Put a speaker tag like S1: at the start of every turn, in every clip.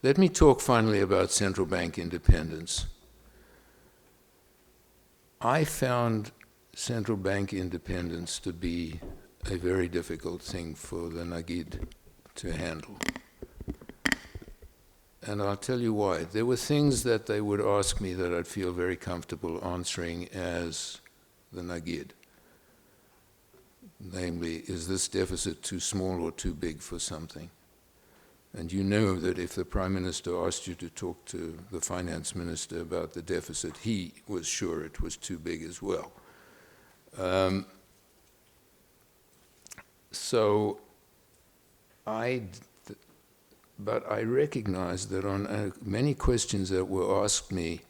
S1: Let me talk finally about central bank independence. I found central bank independence to be a very difficult thing for the Nagid to handle. And I'll tell you why. There were things that they would ask me that I'd feel very comfortable answering as the Nagid. Namely, is this deficit too small or too big for something? And you know that if the Prime Minister asked you to talk to the Finance Minister about the deficit, he was sure it was too big as well. But I recognize that on many questions that were asked me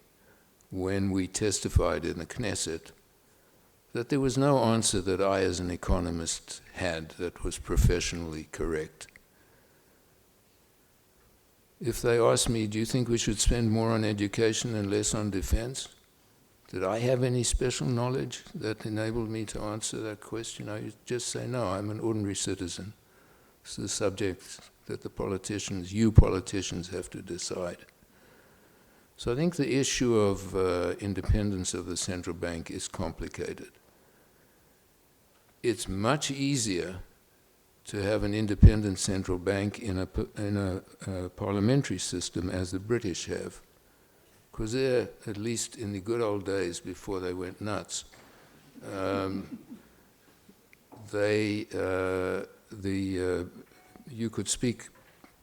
S1: when we testified in the Knesset, that there was no answer that I as an economist had that was professionally correct. If they asked me, do you think we should spend more on education and less on defense? Did I have any special knowledge that enabled me to answer that question? I just say, no, I'm an ordinary citizen. It's the subject that the politicians, you politicians, have to decide. So I think the issue of independence of the central bank is complicated. It's much easier to have an independent central bank in a parliamentary system as the British have. Because there, at least in the good old days before they went nuts, you could speak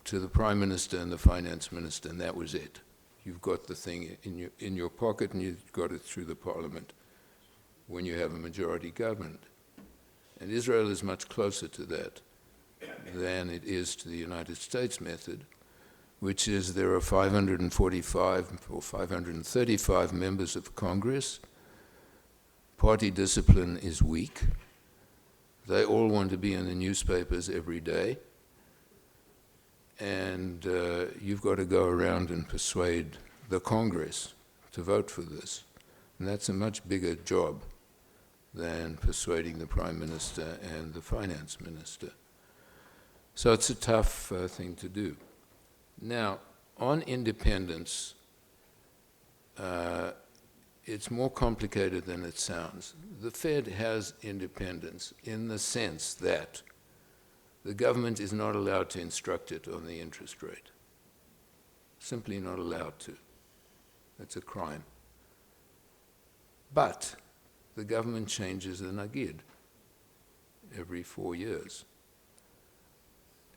S1: to the Prime Minister and the Finance Minister, and that was it. You've got the thing in your pocket, and you've got it through the Parliament when you have a majority government. And Israel is much closer to that than it is to the United States method, which is there are 545 or 535 members of Congress. Party discipline is weak. They all want to be in the newspapers every day. And you've got to go around and persuade the Congress to vote for this. And that's a much bigger job than persuading the Prime Minister and the Finance Minister. So it's a tough thing to do. Now, on independence, it's more complicated than it sounds. The Fed has independence in the sense that the government is not allowed to instruct it on the interest rate. Simply not allowed to. That's a crime. But the government changes the Nagid every 4 years.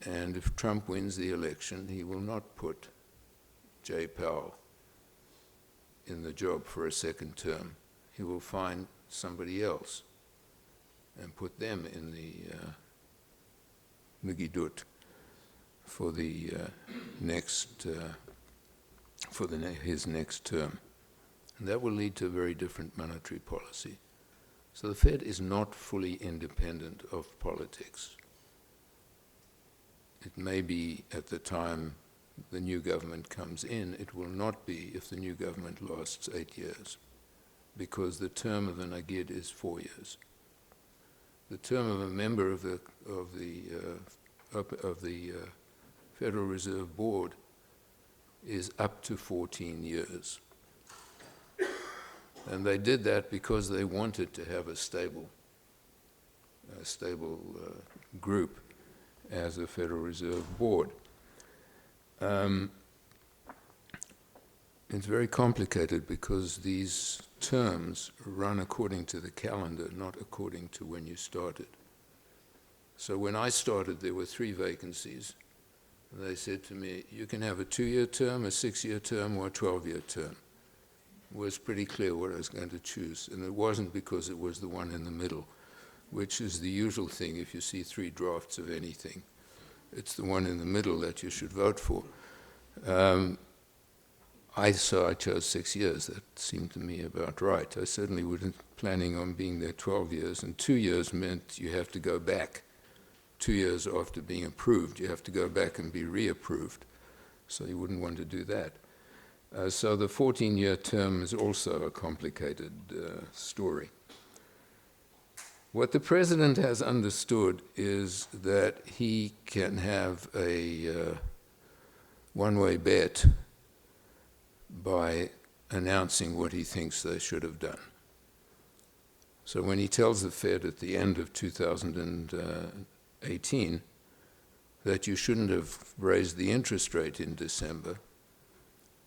S1: And if Trump wins the election, he will not put Jay Powell in the job for a second term. He will find somebody else and put them in the Nagidut for the his next term. And that will lead to a very different monetary policy. So the Fed is not fully independent of politics. It may be at the time the new government comes in. It will not be if the new government lasts 8 years, because the term of the Nagid is 4 years. The term of a member of the Federal Reserve Board is up to 14 years. And they did that because they wanted to have a stable group as a Federal Reserve Board. It's very complicated because these terms run according to the calendar, not according to when you started. So when I started, there were 3 vacancies. They said to me, you can have a 2-year term, a 6-year term, or a 12-year term. It was pretty clear what I was going to choose. And it wasn't because it was the one in the middle, which is the usual thing if you see 3 drafts of anything. It's the one in the middle that you should vote for. So I chose 6 years. That seemed to me about right. I certainly wasn't planning on being there 12 years, and 2 years meant you have to go back. 2 years after being approved, you have to go back and be reapproved. So you wouldn't want to do that. So the 14-year term is also a complicated story. What the president has understood is that he can have a one-way bet by announcing what he thinks they should have done. So when he tells the Fed at the end of 2018 that you shouldn't have raised the interest rate in December,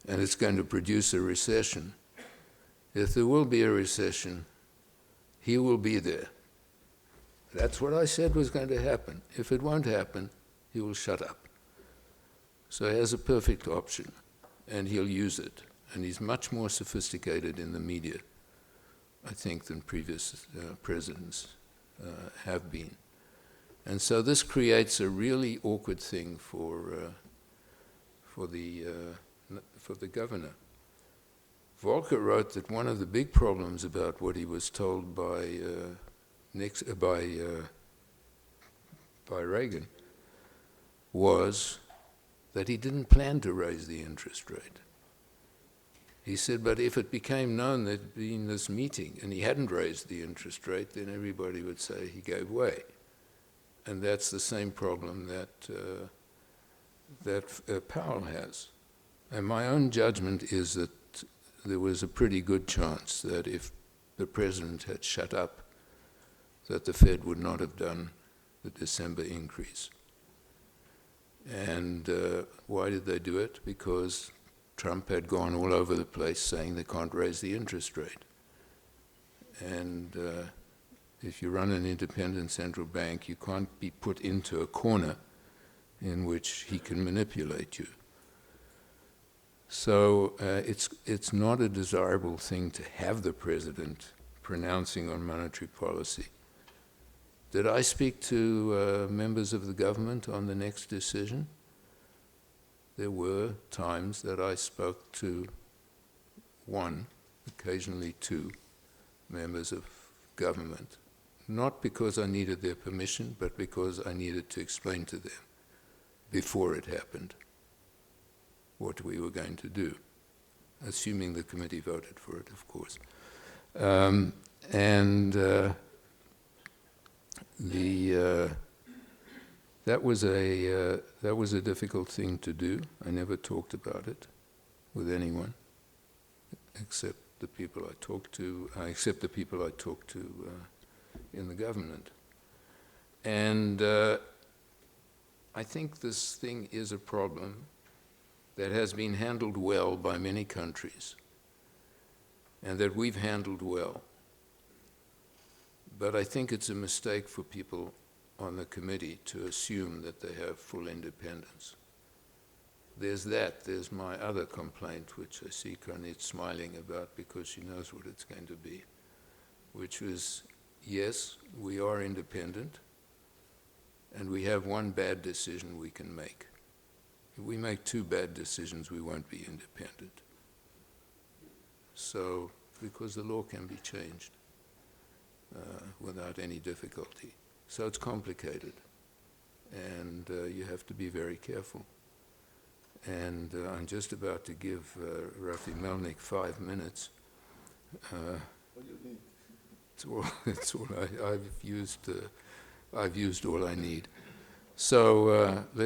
S1: and it's going to produce a recession, if there will be a recession, he will be there. That's what I said was going to happen. If it won't happen, he will shut up. So he has a perfect option, and he'll use it. And he's much more sophisticated in the media, I think, than previous presidents have been. And so this creates a really awkward thing for the governor. Volcker wrote that one of the big problems about what he was told by Reagan was that he didn't plan to raise the interest rate. He said, but if it became known there'd been this meeting and he hadn't raised the interest rate, then everybody would say he gave way. And that's the same problem that Powell has. And my own judgment is that there was a pretty good chance that if the president had shut up, that the Fed would not have done the December increase. And why did they do it? Because Trump had gone all over the place saying they can't raise the interest rate. And if you run an independent central bank, you can't be put into a corner in which he can manipulate you. So it's not a desirable thing to have the president pronouncing on monetary policy. Did I speak to members of the government on the next decision? There were times that I spoke to one, occasionally two, members of government, not because I needed their permission, but because I needed to explain to them before it happened what we were going to do, assuming the committee voted for it, of course. That was a difficult thing to do. I never talked about it with anyone, except the people I talked to, in the government. And I think this thing is a problem that has been handled well by many countries, and that we've handled well. But I think it's a mistake for people on the committee to assume that they have full independence. There's that. There's my other complaint, which I see Carnet's smiling about because she knows what it's going to be, which was, yes, we are independent, and we have one bad decision we can make. If we make two bad decisions, we won't be independent. So, because the law can be changed without any difficulty. So it's complicated, and you have to be very careful. And I'm just about to give Rafi Melnick 5 minutes.
S2: What do you need?
S1: It's all I've used all I need. So let's